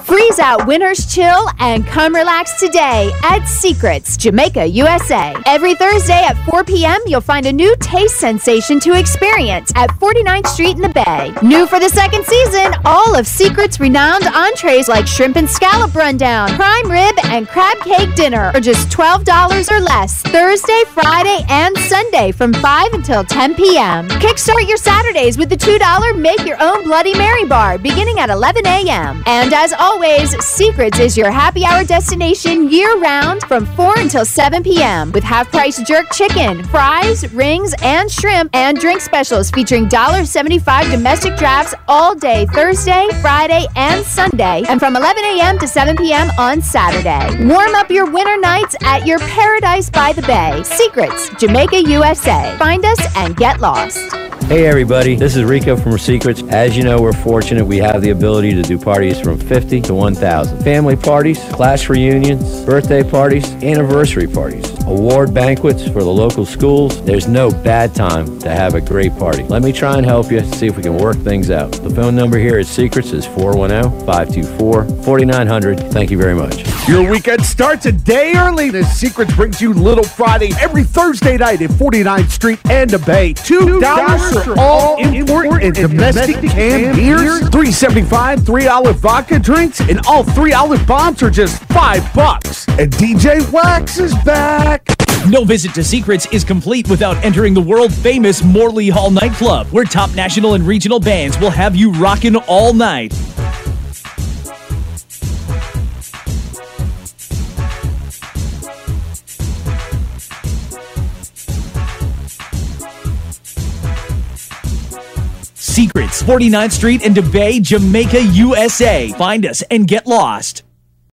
Freeze out winter's chill and come relax today at Secrets, Jamaica, USA. Every Thursday at 4 p.m., you'll find a new taste sensation to experience at 49th Street in the Bay. New for the second season, all of Secrets' renowned entrees like shrimp and scallop rundown, prime rib, and crab cake dinner are just $12 or less Thursday, Friday, and Sunday from 5 until 10 p.m. Kickstart your Saturdays with the $2 Make Your Own Bloody Mary bar beginning at 11 a.m. And as always, Secrets is your happy hour destination year-round from 4 until 7 p.m. with half-price jerk chicken, fries, rings, and shrimp, and drink specials featuring $1.75 domestic drafts all day Thursday, Friday, and Sunday, and from 11 a.m. to 7 p.m. on Saturday. Warm up your winter nights at your Paradise by the Bay. Secrets, Jamaica, USA. Find us and get lost. Hey everybody, this is Rico from Secrets. As you know, we're fortunate we have the ability to do parties from 50 to 1,000. Family parties, class reunions, birthday parties, anniversary parties, award banquets for the local schools. There's no bad time to have a great party. Let me try and help you, see if we can work things out. The phone number here at Secrets is 410-524-4900. Thank you very much. Your weekend starts a day early. The Secrets brings you Little Friday every Thursday night at 49th Street and the Bay. $2 for all import and domestic canned beers. $3.75 $3 vodka drinks, and all $3 bombs are just $5. And DJ Wax is back. No visit to Secrets is complete without entering the world-famous Morley Hall nightclub, where top national and regional bands will have you rockin' all night. Secrets, 49th Street in DeBay, Jamaica, USA. Find us and get lost.